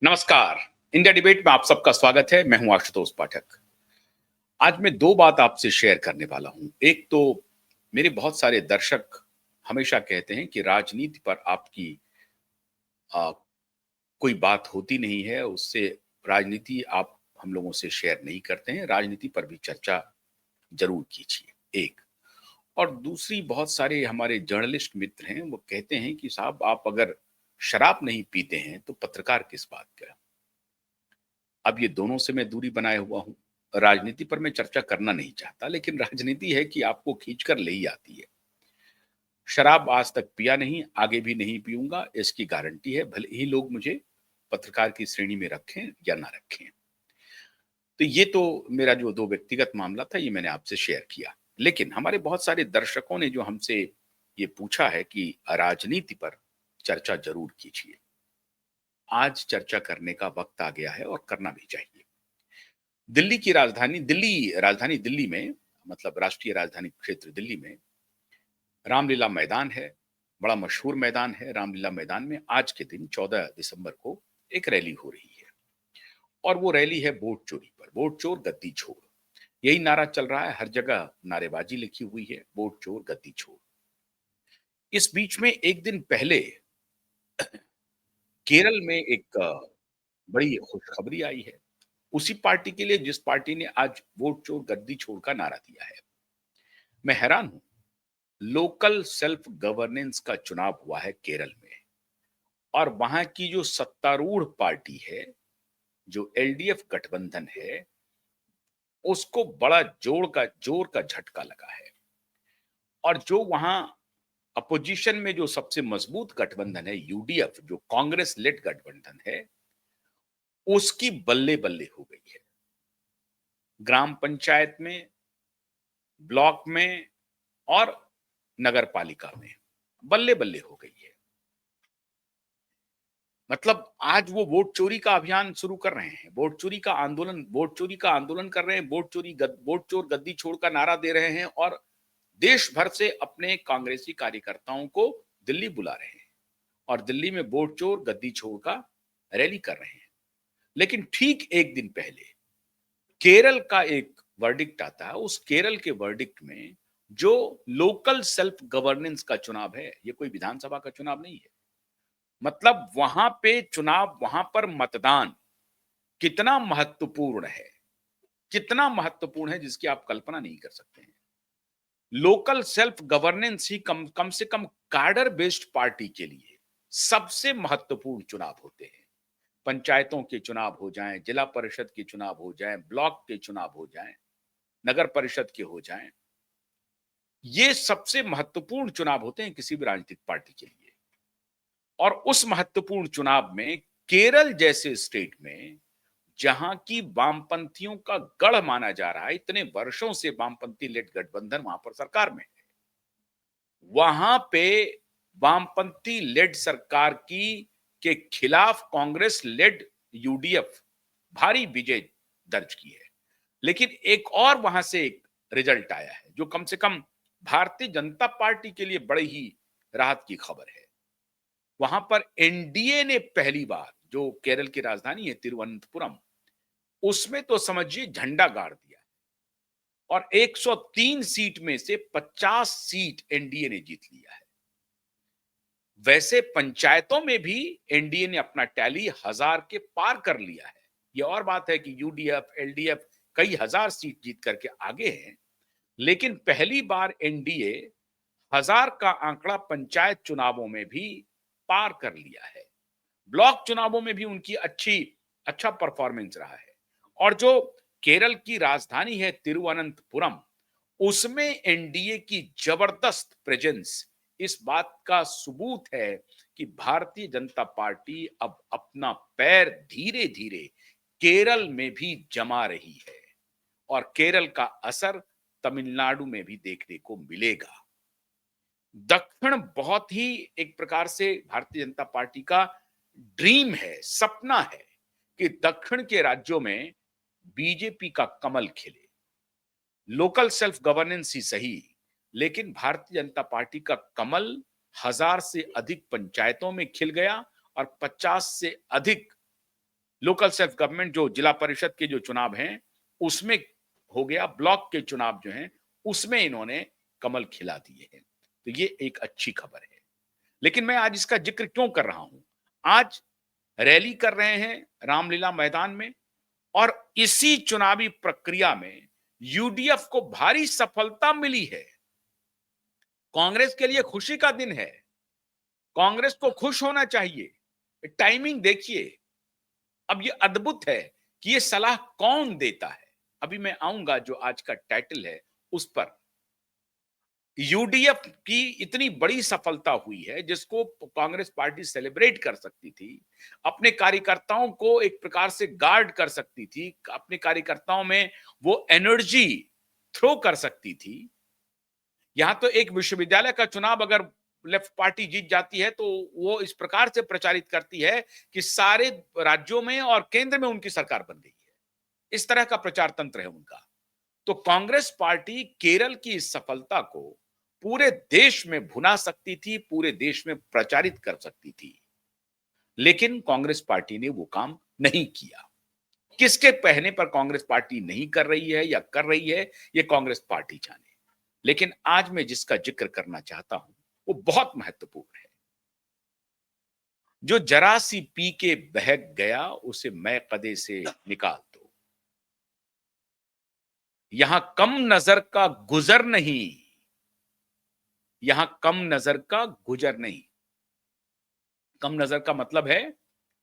नमस्कार। India debate में आप सबका स्वागत है। मैं हूं आशुतोष पाठक। आज मैं दो बात आपसे शेयर करने वाला हूं। एक तो मेरे बहुत सारे दर्शक हमेशा कहते हैं कि राजनीति पर आपकी आ, कोई बात होती नहीं है, उससे राजनीति आप हम लोगों से शेयर नहीं करते हैं। राजनीति पर भी चर्चा जरूर कीजिए। एक और दूसरी, बहुत सारे हमारे जर्नलिस्ट मित्र हैं, वो कहते हैं कि साहब आप अगर शराब नहीं पीते हैं तो पत्रकार किस बात का। अब ये दोनों से मैं दूरी बनाए हुआ हूँ। राजनीति पर मैं चर्चा करना नहीं चाहता, लेकिन राजनीति है कि आपको खींचकर ले ही आती है। शराब आज तक पिया नहीं, आगे भी नहीं पीऊंगा, इसकी गारंटी है, भले ही लोग मुझे पत्रकार की श्रेणी में रखें या ना रखें। तो ये तो मेरा जो दो व्यक्तिगत मामला था, ये मैंने आपसे शेयर किया। लेकिन हमारे बहुत सारे दर्शकों ने जो हमसे ये पूछा है कि राजनीति पर चर्चा जरूर कीजिए। आज चर्चा करने का वक्त आ गया है और करना भी चाहिए। राजधानी दिल्ली में, मतलब राष्ट्रीय राजधानी क्षेत्र दिल्ली में रामलीला मैदान है। बड़ा मशहूर मैदान है। रामलीला मैदान में आज के दिन 14 दिसंबर को एक रैली हो रही है और वो रैली है वोट चोरी पर। वोट चोर गद्दी छोड़, यही नारा चल रहा है। हर जगह नारेबाजी लिखी हुई है, वोट चोर गद्दी छोड़। इस बीच में एक दिन पहले केरल में एक बड़ी खुशखबरी आई है, उसी पार्टी के लिए जिस पार्टी ने आज वोट चोर गद्दी छोड़ का नारा दिया है। मैं हैरान हूं। लोकल सेल्फ गवर्नेंस का चुनाव हुआ है केरल में, और वहां की जो सत्तारूढ़ पार्टी है, जो एलडीएफ गठबंधन है, उसको बड़ा जोर का झटका लगा है। और जो वहां अपोजिशन में जो सबसे मजबूत गठबंधन है, यूडीएफ, जो कांग्रेस लेड गठबंधन है, उसकी बल्ले बल्ले हो गई है। ग्राम पंचायत में, ब्लॉक में और नगर पालिका में बल्ले बल्ले हो गई है। मतलब आज वो वोट चोरी का अभियान शुरू कर रहे हैं, वोट चोरी का आंदोलन कर रहे हैं, वोट चोर गद्दी छोड़ का नारा दे रहे हैं, और देश भर से अपने कांग्रेसी कार्यकर्ताओं को दिल्ली बुला रहे हैं और दिल्ली में वोट चोर गद्दी छोड़ का रैली कर रहे हैं। लेकिन ठीक एक दिन पहले केरल का एक वर्डिक्ट आता है। उस केरल के वर्डिक्ट में जो लोकल सेल्फ गवर्नेंस का चुनाव है, ये कोई विधानसभा का चुनाव नहीं है। मतलब वहां पे चुनाव, वहां पर मतदान कितना महत्वपूर्ण है, कितना महत्वपूर्ण है, जिसकी आप कल्पना नहीं कर सकते हैं। लोकल सेल्फ गवर्नेंस ही कम से कम कार्डर बेस्ड पार्टी के लिए सबसे महत्वपूर्ण चुनाव होते हैं। पंचायतों के चुनाव हो जाएं, जिला परिषद के चुनाव हो जाएं, ब्लॉक के चुनाव हो जाएं, नगर परिषद के हो जाएं, ये सबसे महत्वपूर्ण चुनाव होते हैं किसी भी राजनीतिक पार्टी के लिए। और उस महत्वपूर्ण चुनाव में केरल जैसे स्टेट में, जहां की वामपंथियों का गढ़ माना जा रहा है, इतने वर्षों से वामपंथी लेड गठबंधन वहां पर सरकार में है, वहां पे वामपंथी लेड सरकार की के खिलाफ कांग्रेस लेड यूडीएफ भारी विजय दर्ज की है। लेकिन एक और वहां से एक रिजल्ट आया है जो कम से कम भारतीय जनता पार्टी के लिए बड़ी ही राहत की खबर है। वहां पर एनडीए ने पहली बार, जो केरल की राजधानी है तिरुवनंतपुरम, उसमें तो समझिए झंडा गाड़ दिया और 103 सीट में से 50 सीट एनडीए ने जीत लिया है। वैसे पंचायतों में भी एनडीए ने अपना टैली 1000 के पार कर लिया है। यह और बात है कि यूडीएफ, एलडीएफ कई हजार सीट जीत करके आगे हैं, लेकिन पहली बार एनडीए 1000 का आंकड़ा पंचायत चुनावों में भी पार कर लिया है। ब्लॉक चुनावों में भी उनकी अच्छा परफॉर्मेंस रहा है। और जो केरल की राजधानी है तिरुवनंतपुरम, उसमें एनडीए की जबरदस्त प्रेजेंस इस बात का सबूत है कि भारतीय जनता पार्टी अब अपना पैर धीरे धीरे केरल में भी जमा रही है और केरल का असर तमिलनाडु में भी देखने को मिलेगा। दक्षिण बहुत ही एक प्रकार से भारतीय जनता पार्टी का ड्रीम है, सपना है कि दक्षिण के राज्यों में बीजेपी का कमल खिले। लोकल सेल्फ गवर्नेंस ही सही, लेकिन भारतीय जनता पार्टी का कमल 1000 से अधिक पंचायतों में खिल गया और 50 से अधिक लोकल सेल्फ गवर्नमेंट जो जिला परिषद के जो चुनाव हैं उसमें हो गया, ब्लॉक के चुनाव जो हैं उसमें इन्होंने कमल खिला दिए हैं। तो ये एक अच्छी खबर है। लेकिन मैं आज इसका जिक्र क्यों कर रहा हूं? आज रैली कर रहे हैं रामलीला मैदान में और इसी चुनावी प्रक्रिया में यूडीएफ को भारी सफलता मिली है। कांग्रेस के लिए खुशी का दिन है। कांग्रेस को खुश होना चाहिए। टाइमिंग देखिए, अब ये अद्भुत है कि ये सलाह कौन देता है। अभी मैं आऊंगा जो आज का टाइटल है उस पर। यूडीएफ की इतनी बड़ी सफलता हुई है जिसको कांग्रेस पार्टी सेलिब्रेट कर सकती थी, अपने कार्यकर्ताओं को एक प्रकार से गार्ड कर सकती थी, अपने कार्यकर्ताओं में वो एनर्जी थ्रो कर सकती थी। यहां तो एक विश्वविद्यालय का चुनाव अगर लेफ्ट पार्टी जीत जाती है तो वो इस प्रकार से प्रचारित करती है कि सारे राज्यों में और केंद्र में उनकी सरकार बन गई है। इस तरह का प्रचार तंत्र है उनका। तो कांग्रेस पार्टी केरल की इस सफलता को पूरे देश में भुना सकती थी, पूरे देश में प्रचारित कर सकती थी, लेकिन कांग्रेस पार्टी ने वो काम नहीं किया। किसके कहने पर कांग्रेस पार्टी नहीं कर रही है या कर रही है, ये कांग्रेस पार्टी जाने। लेकिन आज मैं जिसका जिक्र करना चाहता हूं वो बहुत महत्वपूर्ण है। जो जरा सी पी के बहक गया उसे मैं कदे से निकाल दो। यहां कम नजर का गुजर नहीं, यहां कम नजर का गुजर नहीं। कम नजर का मतलब है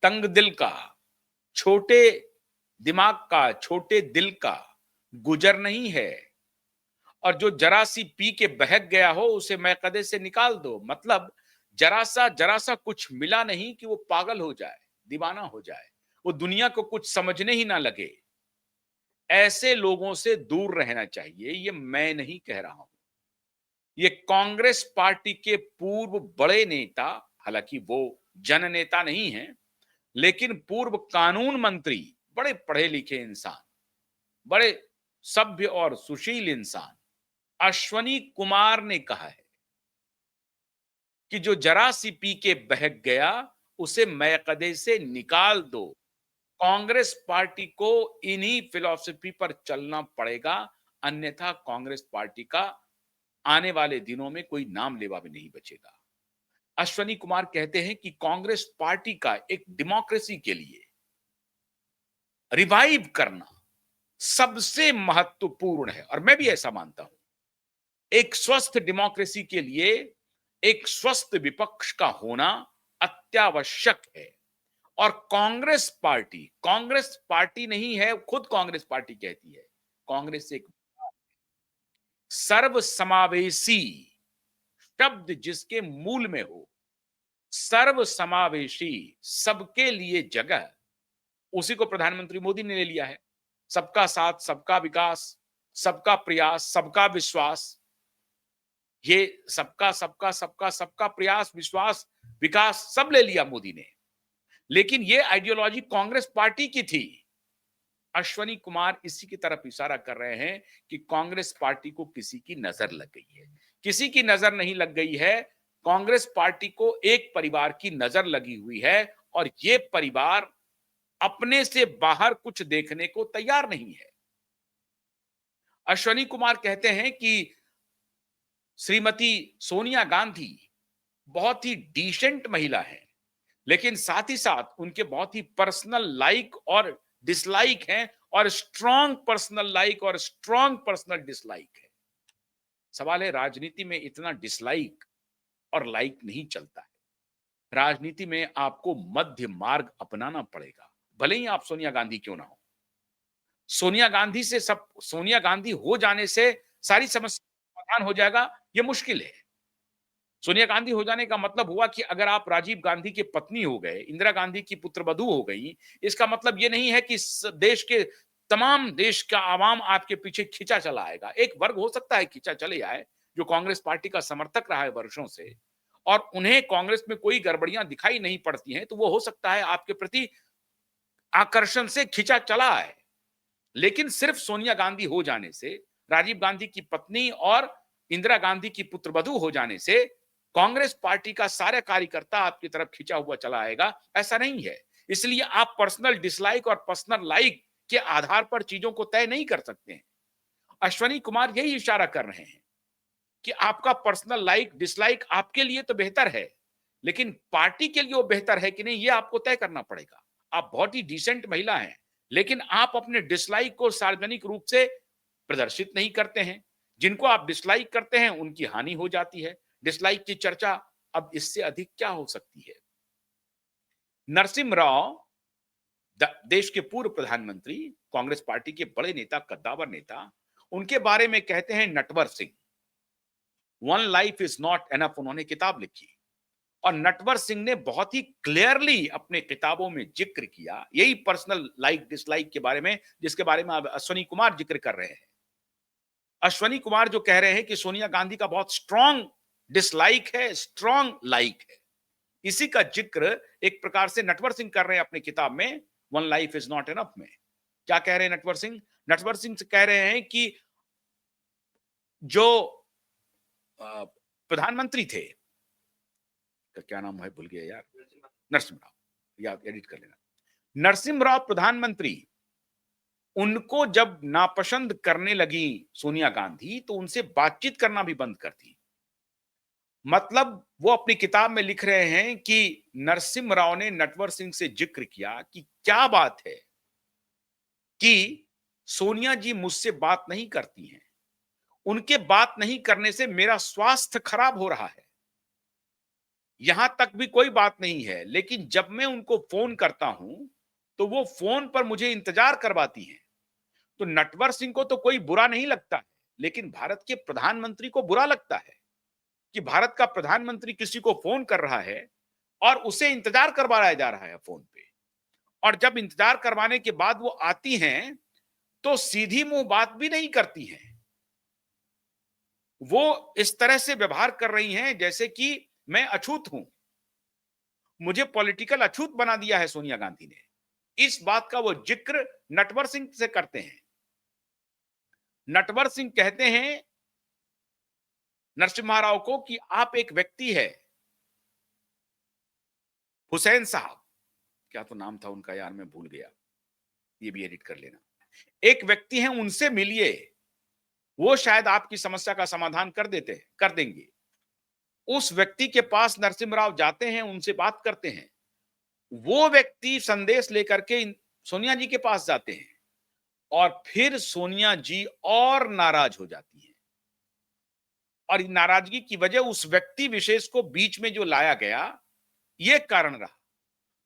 तंग दिल का, छोटे दिमाग का, छोटे दिल का गुजर नहीं है। और जो जरा सी पी के बहक गया हो उसे मैं कदे से निकाल दो, मतलब जरा सा कुछ मिला नहीं कि वो पागल हो जाए, दीवाना हो जाए, वो दुनिया को कुछ समझने ही ना लगे। ऐसे लोगों से दूर रहना चाहिए। ये मैं नहीं कह रहा हूं, ये कांग्रेस पार्टी के पूर्व बड़े नेता, हालांकि वो जन नेता नहीं है, लेकिन पूर्व कानून मंत्री, बड़े पढ़े लिखे इंसान, बड़े सभ्य और सुशील इंसान अश्वनी कुमार ने कहा है कि जो जरा सी पी के बहक गया उसे मैकदे से निकाल दो। कांग्रेस पार्टी को इन्हीं फिलॉसफी पर चलना पड़ेगा, अन्यथा कांग्रेस पार्टी का आने वाले दिनों में कोई नाम लेवा भी नहीं बचेगा। अश्वनी कुमार कहते हैं कि कांग्रेस पार्टी का एक डेमोक्रेसी के लिए रिवाइव करना सबसे महत्वपूर्ण है और मैं भी ऐसा मानता हूं। एक स्वस्थ डेमोक्रेसी के लिए एक स्वस्थ विपक्ष का होना अत्यावश्यक है। और कांग्रेस पार्टी नहीं है, खुद कांग्रेस पार्टी कहती है कांग्रेस एक सर्वसमावेशी शब्द जिसके मूल में हो, सर्वसमावेशी, सबके लिए जगह, उसी को प्रधानमंत्री मोदी ने ले लिया है। सबका साथ, सबका विकास, सबका प्रयास, सबका विश्वास, ये सबका सबका सबका सबका प्रयास, विश्वास, विकास सब ले लिया मोदी ने। लेकिन ये आइडियोलॉजी कांग्रेस पार्टी की थी। अश्वनी कुमार इसी की तरफ इशारा कर रहे हैं कि कांग्रेस पार्टी को किसी की नजर लग गई है। किसी की नजर नहीं लग गई है, कांग्रेस पार्टी को एक परिवार की नजर लगी हुई है और ये परिवार अपने से बाहर कुछ देखने को तैयार नहीं है। अश्वनी कुमार कहते हैं कि श्रीमती सोनिया गांधी बहुत ही डिसेंट महिला है, लेकिन साथ ही साथ उनके बहुत ही पर्सनल लाइक और डिसलाइक हैं और स्ट्रॉन्ग पर्सनल लाइक और स्ट्रॉन्ग पर्सनल डिसलाइक है। सवाल है, राजनीति में इतना डिसलाइक और लाइक नहीं चलता है। राजनीति में आपको मध्य मार्ग अपनाना पड़ेगा, भले ही आप सोनिया गांधी क्यों ना हो। सोनिया गांधी हो जाने से सारी समस्या समाधान हो जाएगा, ये मुश्किल है। सोनिया गांधी हो जाने का मतलब हुआ कि अगर आप राजीव गांधी की पत्नी हो गए, इंदिरा गांधी की पुत्रवधू हो गई, इसका मतलब ये नहीं है कि देश के तमाम देश का आवाम आपके पीछे खिंचा चला आएगा। एक वर्ग हो सकता है खिंचा चले आए जो कांग्रेस पार्टी का समर्थक रहा है वर्षों से और उन्हें कांग्रेस में कोई गड़बड़ियां दिखाई नहीं पड़ती हैं, तो वो हो सकता है आपके प्रति आकर्षण से खिंचा चला आए। लेकिन सिर्फ सोनिया गांधी हो जाने से, राजीव गांधी की पत्नी और इंदिरा गांधी की पुत्रवधू हो जाने से कांग्रेस पार्टी का सारा कार्यकर्ता आपकी तरफ खिंचा हुआ चला आएगा, ऐसा नहीं है। इसलिए आप पर्सनल डिसलाइक और पर्सनल लाइक के आधार पर चीजों को तय नहीं कर सकते हैं। अश्वनी कुमार यही इशारा कर रहे हैं कि आपका पर्सनल लाइक डिसलाइक आपके लिए तो बेहतर है, लेकिन पार्टी के लिए वो बेहतर है कि नहीं, ये आपको तय करना पड़ेगा। आप बहुत ही डिसेंट महिला हैं, लेकिन आप अपने डिसलाइक को सार्वजनिक रूप से प्रदर्शित नहीं करते हैं। जिनको आप डिसलाइक करते हैं उनकी हानि हो जाती है। डिसलाइक की चर्चा अब इससे अधिक क्या हो सकती है। नरसिम्हा राव देश के पूर्व प्रधानमंत्री, कांग्रेस पार्टी के बड़े नेता, कद्दावर नेता, उनके बारे में कहते हैं Natwar Singh. One life is not enough उन्होंने किताब लिखी और नटवर सिंह ने बहुत ही क्लियरली अपने किताबों में जिक्र किया यही पर्सनल लाइक डिसलाइक के बारे में, जिसके बारे में अश्वनी कुमार जिक्र कर रहे हैं। अश्वनी कुमार जो कह रहे हैं कि सोनिया गांधी का बहुत स्ट्रॉन्ग डिसलाइक है, स्ट्रॉन्ग लाइक है, इसी का जिक्र एक प्रकार से नटवर सिंह कर रहे हैं अपनी किताब में one life is not enough में। क्या कह रहे हैं नटवर सिंह? नटवर सिंह कह रहे हैं कि जो प्रधानमंत्री थे, क्या नाम है भूल गया यार, नरसिम्हा राव, याद एडिट कर लेना। नरसिम्हा राव प्रधानमंत्री, उनको जब नापसंद करने लगी सोनिया गांधी तो उनसे बातचीत करना भी बंद कर दी। मतलब वो अपनी किताब में लिख रहे हैं कि नरसिम्हा राव ने नटवर सिंह से जिक्र किया कि क्या बात है कि सोनिया जी मुझसे बात नहीं करती हैं, उनके बात नहीं करने से मेरा स्वास्थ्य खराब हो रहा है। यहां तक भी कोई बात नहीं है, लेकिन जब मैं उनको फोन करता हूं तो वो फोन पर मुझे इंतजार करवाती हैं। तो नटवर सिंह को तो कोई बुरा नहीं लगता है, लेकिन भारत के प्रधानमंत्री को बुरा लगता है कि भारत का प्रधानमंत्री किसी को फोन कर रहा है और उसे इंतजार करवाया जा रहा है फोन पे, और जब इंतजार करवाने के बाद वो आती हैं तो सीधी मुंह बात भी नहीं करती हैं। वो इस तरह से व्यवहार कर रही हैं जैसे कि मैं अछूत हूं, मुझे पॉलिटिकल अछूत बना दिया है सोनिया गांधी ने। इस बात का वो जिक्र नटवर सिंह से करते हैं। नटवर सिंह कहते हैं नरसिम्हा राव को कि आप एक व्यक्ति है, हुसैन साहब, क्या तो नाम था उनका यार, मैं भूल गया, ये भी एडिट कर लेना। एक व्यक्ति है, उनसे मिलिए, वो शायद आपकी समस्या का समाधान कर देंगे। उस व्यक्ति के पास नरसिम्हा राव जाते हैं, उनसे बात करते हैं। वो व्यक्ति संदेश लेकर के सोनिया जी के पास जाते हैं और फिर सोनिया जी और नाराज हो जाती हैं, और नाराजगी की वजह उस व्यक्ति विशेष को बीच में जो लाया गया, ये कारण रहा।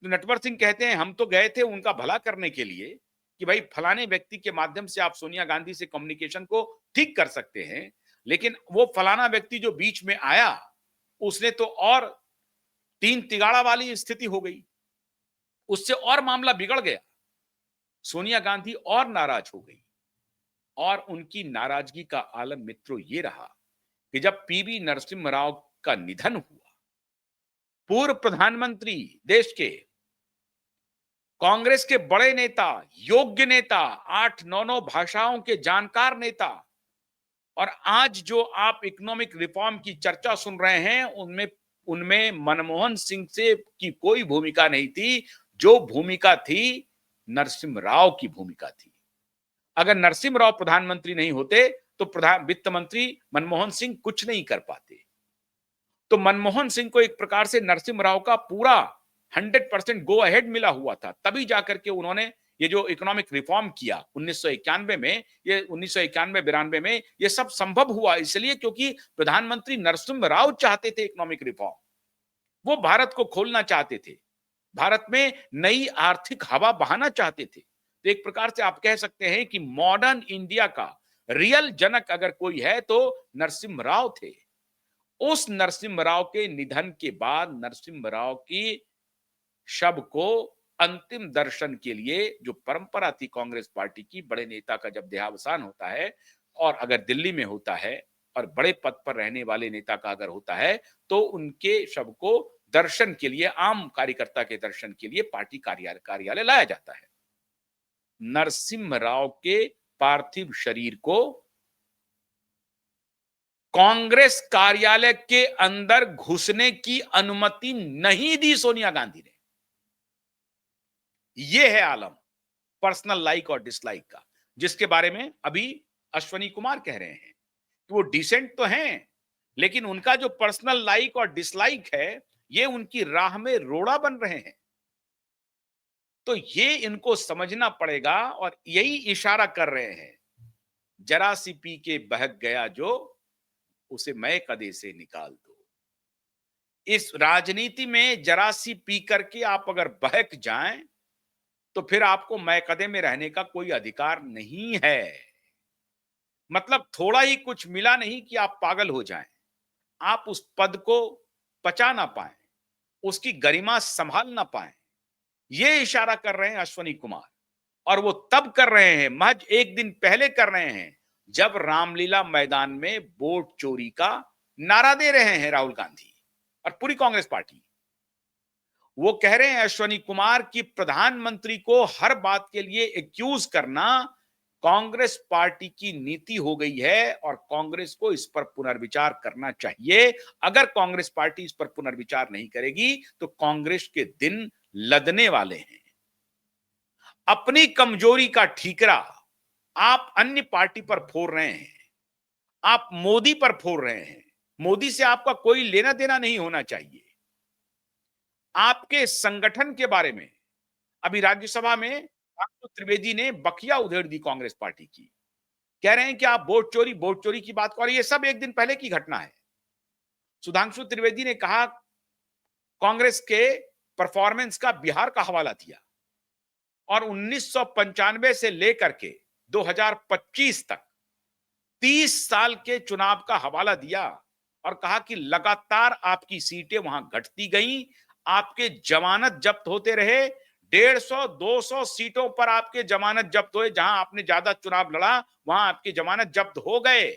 तो नटवर सिंह कहते हैं हम तो गए थे उनका भला करने के लिए कि भाई फलाने व्यक्ति के माध्यम से आप सोनिया गांधी से कम्युनिकेशन को ठीक कर सकते हैं, लेकिन वो फलाना व्यक्ति जो बीच में आया उसने तो और तीन तिगाड़ा वाली स्थिति हो गई, उससे और मामला बिगड़ गया। सोनिया गांधी और नाराज हो गई, और उनकी नाराजगी का आलम मित्रों ये रहा कि जब पीवी नरसिम्हा राव का निधन हुआ, पूर्व प्रधानमंत्री देश के, कांग्रेस के बड़े नेता, योग्य नेता, 8-9 भाषाओं के जानकार नेता, और आज जो आप इकोनॉमिक रिफॉर्म की चर्चा सुन रहे हैं उनमें उनमें मनमोहन सिंह से की कोई भूमिका नहीं थी। जो भूमिका थी नरसिम्हा राव की भूमिका थी। अगर नरसिम्हा राव प्रधानमंत्री नहीं होते तो प्रधान वित्त मंत्री मनमोहन सिंह कुछ नहीं कर पाते। तो मनमोहन सिंह को एक प्रकार से नरसिम्हा राव का पूरा 100% गो अहेड मिला हुआ था, तभी जाकर के उन्होंने ये जो इकोनॉमिक रिफॉर्म किया 1991 में, ये 1991-92 में ये सब संभव हुआ इसलिए क्योंकि प्रधानमंत्री नरसिम्हा राव चाहते थे इकोनॉमिक रिफॉर्म। वो भारत को खोलना चाहते थे, भारत में नई आर्थिक हवा बहाना चाहते थे। तो एक प्रकार से आप कह सकते हैं कि मॉडर्न इंडिया का रियल जनक अगर कोई है तो नरसिम्हा राव थे। उस नरसिम्हा राव के निधन के बाद नरसिम्हा राव की शव को अंतिम दर्शन के लिए, जो परंपरा थी कांग्रेस पार्टी की, बड़े नेता का जब देहावसान होता है और अगर दिल्ली में होता है और बड़े पद पर रहने वाले नेता का अगर होता है तो उनके शव को दर्शन के लिए, आम कार्यकर्ता के दर्शन के लिए पार्टी कार्यालय लाया जाता है। नरसिम्हा राव के पार्थिव शरीर को कांग्रेस कार्यालय के अंदर घुसने की अनुमति नहीं दी सोनिया गांधी ने। ये है आलम पर्सनल लाइक और डिसलाइक का, जिसके बारे में अभी अश्वनी कुमार कह रहे हैं कि वो डिसेंट तो हैं, लेकिन उनका जो पर्सनल लाइक और डिसलाइक है, ये उनकी राह में रोड़ा बन रहे हैं। तो ये इनको समझना पड़ेगा और यही इशारा कर रहे हैं, जरा सी पी के बहक गया जो, उसे मैं कदे से निकाल दो। इस राजनीति में जरा सी पी करके आप अगर बहक जाएं, तो फिर आपको मैकदे में रहने का कोई अधिकार नहीं है। मतलब थोड़ा ही कुछ मिला नहीं कि आप पागल हो जाएं। आप उस पद को पचा ना पाएं, उसकी गरिमा संभाल ना पाएं। ये इशारा कर रहे हैं अश्वनी कुमार, और वो तब कर रहे हैं, महज एक दिन पहले कर रहे हैं, जब रामलीला मैदान में वोट चोरी का नारा दे रहे हैं राहुल गांधी और पूरी कांग्रेस पार्टी। वो कह रहे हैं अश्वनी कुमार कि प्रधानमंत्री को हर बात के लिए एक्यूज करना कांग्रेस पार्टी की नीति हो गई है और कांग्रेस को इस पर पुनर्विचार करना चाहिए। अगर कांग्रेस पार्टी इस पर पुनर्विचार नहीं करेगी तो कांग्रेस के दिन लदने वाले हैं। अपनी कमजोरी का ठीकरा आप अन्य पार्टी पर फोड़ रहे हैं, आप मोदी पर फोड़ रहे हैं। मोदी से आपका कोई लेना देना नहीं होना चाहिए। आपके संगठन के बारे में अभी राज्यसभा में सुधांशु त्रिवेदी ने बखिया उधेड़ दी कांग्रेस पार्टी की। कह रहे हैं कि आप वोट चोरी की बात कर रहे हैं। ये सब एक दिन पहले की घटना है। सुधांशु त्रिवेदी ने कहा, कांग्रेस के परफॉर्मेंस का बिहार का हवाला दिया और 1995 से लेकर के 2025 तक 30 साल के चुनाव का हवाला दिया और कहा कि लगातार आपकी सीटें वहां घटती गईं, आपके जमानत जब्त होते रहे। 150-200 सीटों पर आपके जमानत जब्त हुए। जहां आपने ज्यादा चुनाव लड़ा वहां आपके जमानत जब्त हो गए।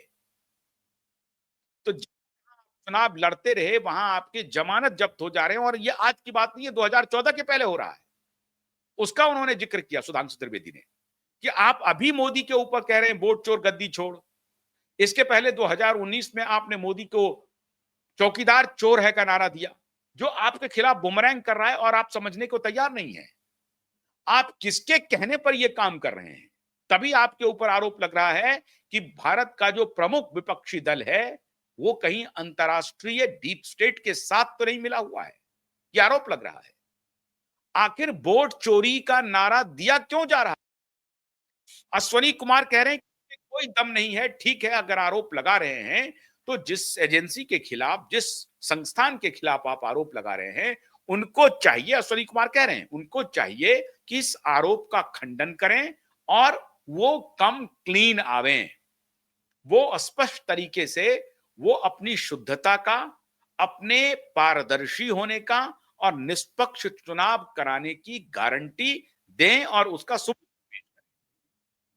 तो चुनाव लड़ते रहे वहां आपके जमानत जब्त हो जा रहे हैं, और ये आज की बात नहीं है, 2014 के पहले हो रहा है। उसका उन्होंने जिक्र किया सुधांशु त्रिवेदी ने कि आप अभी मोदी के ऊपर कह रहे हैं वोट चोर गद्दी छोड़। इसके पहले 2019 में आपने मोदी को चौकीदार चोर है का नारा दिया, जो आपके खिलाफ बुमरैंग कर रहा है और आप समझने को तैयार नहीं है। आप किसके कहने पर यह काम कर रहे हैं? तभी आपके ऊपर आरोप लग रहा है कि भारत का जो प्रमुख विपक्षी दल है वो कहीं अंतरराष्ट्रीय डीप स्टेट के साथ तो नहीं मिला हुआ है। यह आरोप लग रहा है। आखिर वोट चोरी का नारा दिया क्यों जा रहा है? अश्वनी कुमार कह रहे हैं कि कोई दम नहीं है। ठीक है, अगर आरोप लगा रहे हैं तो जिस एजेंसी के खिलाफ, जिस संस्थान के खिलाफ आप आरोप लगा रहे हैं, उनको चाहिए, अश्वनी कुमार कह रहे हैं, उनको चाहिए कि इस आरोप का खंडन करें और वो कम क्लीन आवें। वो स्पष्ट तरीके से वो अपनी शुद्धता का, अपने पारदर्शी होने का और निष्पक्ष चुनाव कराने की गारंटी दें और उसका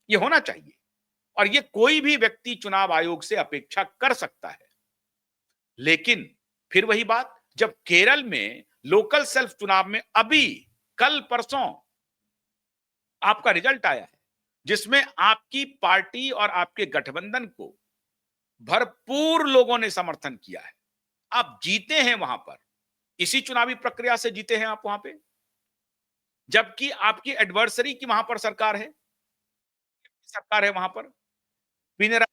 ये होना चाहिए। और ये कोई भी व्यक्ति चुनाव आयोग से अपेक्षा कर सकता है। लेकिन फिर वही बात, जब केरल में लोकल सेल्फ चुनाव में अभी कल परसों आपका रिजल्ट आया है, जिसमें आपकी पार्टी और आपके गठबंधन को भरपूर लोगों ने समर्थन किया है, आप जीते हैं वहां पर, इसी चुनावी प्रक्रिया से जीते हैं आप वहां पे, जबकि आपकी एडवर्सरी की वहां पर सरकार है वहां पर। पिनराई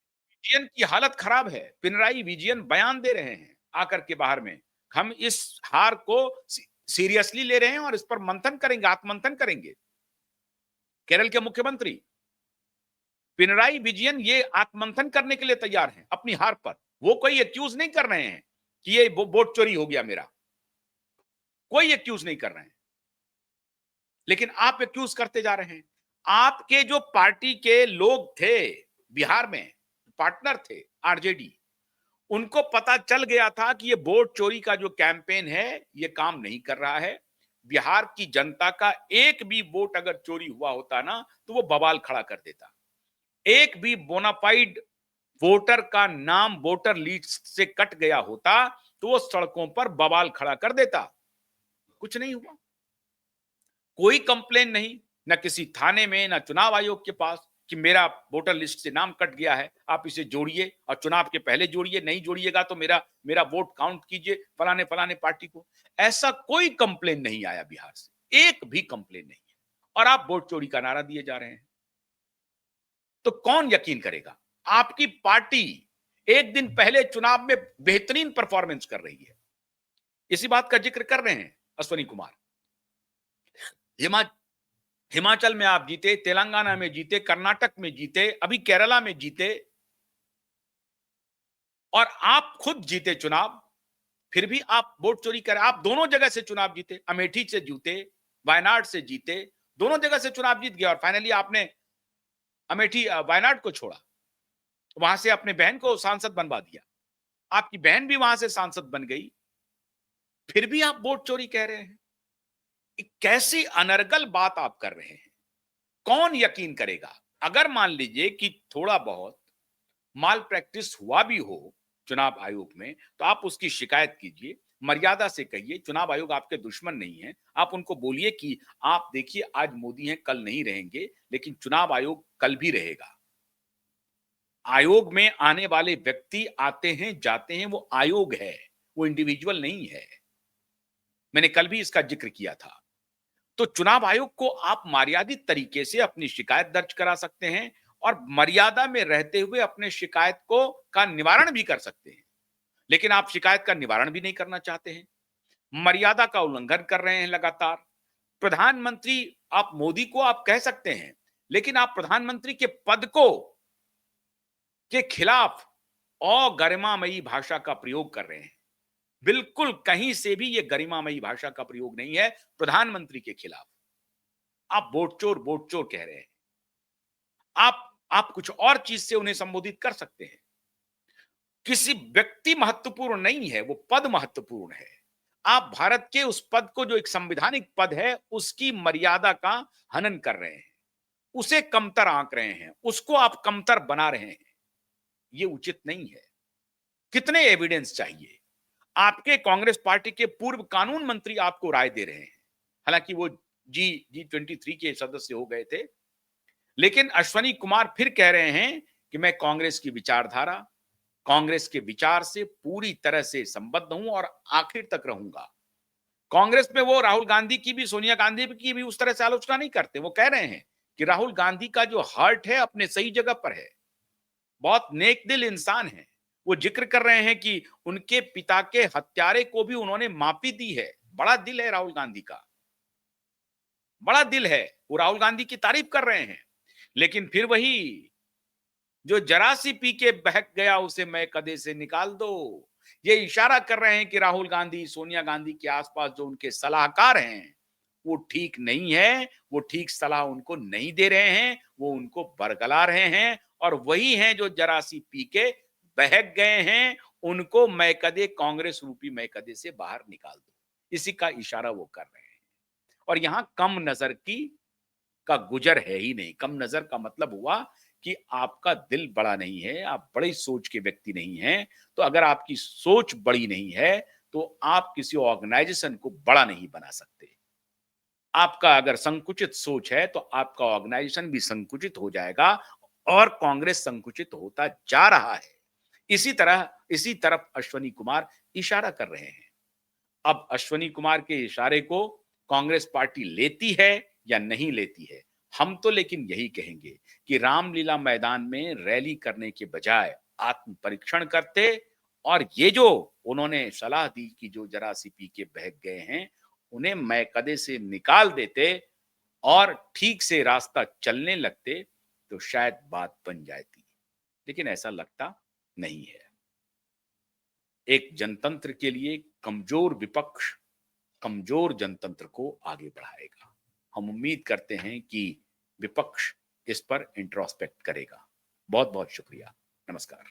विजयन की हालत खराब है। पिनराई विजयन बयान दे रहे हैं आकर के बाहर में, हम इस हार को सीरियसली ले रहे हैं और इस पर मंथन करेंगे, आत्मंथन करेंगे। केरल के मुख्यमंत्री पिनराई विजयन ये आत्मंथन करने के लिए तैयार हैं अपनी हार पर। वो कोई एक्यूज नहीं कर रहे हैं कि ये वोट चोरी हो गया मेरा, कोई एक्यूज नहीं कर रहे हैं, लेकिन आप एक्यूज करते जा रहे हैं। आपके जो पार्टी के लोग थे बिहार में, पार्टनर थे आरजेडी, उनको पता चल गया था कि ये वोट चोरी का जो कैंपेन है ये काम नहीं कर रहा है। बिहार की जनता का एक भी वोट अगर चोरी हुआ होता ना तो वो बवाल खड़ा कर देता। एक भी बोनाफाइड वोटर का नाम वोटर लिस्ट से कट गया होता तो वो सड़कों पर बवाल खड़ा कर देता। कुछ नहीं हुआ, कोई कंप्लेन नहीं, ना किसी थाने में, ना चुनाव आयोग के पास कि मेरा वोटर लिस्ट से नाम कट गया है, आप इसे जोड़िए और चुनाव के पहले जोड़िए, नहीं जोड़िएगा तो मेरा मेरा वोट काउंट कीजिए फलाने फलाने पार्टी को। ऐसा कोई कंप्लेन नहीं आया बिहार से, एक भी कंप्लेन नहीं है। और आप वोट चोरी का नारा दिए जा रहे हैं। तो कौन यकीन करेगा? आपकी पार्टी एक दिन पहले चुनाव में बेहतरीन परफॉर्मेंस कर रही है। इसी बात का जिक्र कर रहे हैं अश्वनी कुमार। हिमा हिमाचल में आप जीते, तेलंगाना में जीते, कर्नाटक में जीते, अभी केरला में जीते और आप खुद जीते चुनाव, फिर भी आप वोट चोरी करें। आप दोनों जगह से चुनाव जीते, अमेठी से जीते, वायनाड से जीते, दोनों जगह से चुनाव जीत गया और फाइनली आपने अमेठी वायनाड को छोड़ा, वहां से अपने बहन को सांसद बनवा दिया। आपकी बहन भी वहां से सांसद बन गई, फिर भी आप वोट चोरी कह रहे हैं। कैसी अनर्गल बात आप कर रहे हैं? कौन यकीन करेगा? अगर मान लीजिए कि थोड़ा बहुत माल प्रैक्टिस हुआ भी हो चुनाव आयोग में, तो आप उसकी शिकायत कीजिए, मर्यादा से कहिए। चुनाव आयोग आपके दुश्मन नहीं है। आप उनको बोलिए कि आप देखिए आज मोदी हैं, कल नहीं रहेंगे, लेकिन चुनाव आयोग कल भी रहेगा। आयोग में आने वाले व्यक्ति आते हैं, जाते हैं, वो आयोग है, वो इंडिविजुअल नहीं है। मैंने कल भी इसका जिक्र किया था। तो चुनाव आयोग को आप मर्यादित तरीके से अपनी शिकायत दर्ज करा सकते हैं और मर्यादा में रहते हुए अपने शिकायत को का निवारण भी कर सकते हैं। लेकिन आप शिकायत का निवारण भी नहीं करना चाहते हैं, मर्यादा का उल्लंघन कर रहे हैं लगातार। प्रधानमंत्री आप मोदी को आप कह सकते हैं, लेकिन आप प्रधानमंत्री के पद को के खिलाफ अगरिमामयी भाषा का प्रयोग कर रहे हैं। बिल्कुल कहीं से भी ये गरिमामयी भाषा का प्रयोग नहीं है प्रधानमंत्री के खिलाफ। आप वोट चोर कह रहे हैं। आप कुछ और चीज से उन्हें संबोधित कर सकते हैं। किसी व्यक्ति महत्वपूर्ण नहीं है, वो पद महत्वपूर्ण है। आप भारत के उस पद को, जो एक संवैधानिक पद है, उसकी मर्यादा का हनन कर रहे हैं, उसे कमतर आंक रहे हैं, उसको आप कमतर बना रहे हैं। ये उचित नहीं है। कितने एविडेंस चाहिए? आपके कांग्रेस पार्टी के पूर्व कानून मंत्री आपको राय दे रहे हैं। हालांकि वो G23 के सदस्य हो गए थे, लेकिन अश्वनी कुमार फिर कह रहे हैं कि मैं कांग्रेस की विचारधारा, कांग्रेस के विचार से पूरी तरह से संबद्ध हूं और आखिर तक रहूंगा। कांग्रेस में वो राहुल गांधी की भी, सोनिया गांधी की भी उस तरह से आलोचना नहीं करते। वो कह रहे हैं कि राहुल गांधी का जो हार्ट है अपने सही जगह पर है, बहुत नेक दिल इंसान है। वो जिक्र कर रहे हैं कि उनके पिता के हत्यारे को भी उन्होंने माफी दी है। बड़ा दिल है राहुल गांधी का, बड़ा दिल है। वो राहुल गांधी की तारीफ कर रहे हैं, लेकिन फिर वही जो जरा सी पी के बहक गया उसे मैं कदे से निकाल दो, ये इशारा कर रहे हैं कि राहुल गांधी, सोनिया गांधी के आसपास जो उनके सलाहकार हैं वो ठीक नहीं है, वो ठीक सलाह उनको नहीं दे रहे हैं, वो उनको बरगला रहे हैं और वही हैं जो जरा सी पी के बहक गए हैं, उनको मैं कदे, कांग्रेस रूपी मैं कदे से बाहर निकाल दो। इसी का इशारा वो कर रहे हैं। और यहां कम नजर की का गुजर है ही नहीं। कम नजर का मतलब हुआ कि आपका दिल बड़ा नहीं है, आप बड़ी सोच के व्यक्ति नहीं हैं। तो अगर आपकी सोच बड़ी नहीं है, तो आप किसी ऑर्गेनाइजेशन को बड़ा नहीं बना सकते। आपका अगर संकुचित सोच है, तो आपका ऑर्गेनाइजेशन भी संकुचित हो जाएगा और कांग्रेस संकुचित होता जा रहा है। इसी तरफ अश्वनी कुमार इशारा कर रहे हैं। अब अश्वनी कुमार के इशारे को कांग्रेस पार्टी लेती है या नहीं लेती है, हम तो लेकिन यही कहेंगे कि रामलीला मैदान में रैली करने के बजाय आत्म परीक्षण करते और ये जो उन्होंने सलाह दी कि जो जरा सी पी के बहक गए हैं, उन्हें मैकदे से निकाल देते और ठीक से रास्ता चलने लगते, तो शायद बात बन जाती। लेकिन ऐसा लगता नहीं है। एक जनतंत्र के लिए कमजोर विपक्ष कमजोर जनतंत्र को आगे बढ़ाएगा। हम उम्मीद करते हैं कि विपक्ष इस पर इंट्रोस्पेक्ट करेगा। बहुत बहुत शुक्रिया। नमस्कार।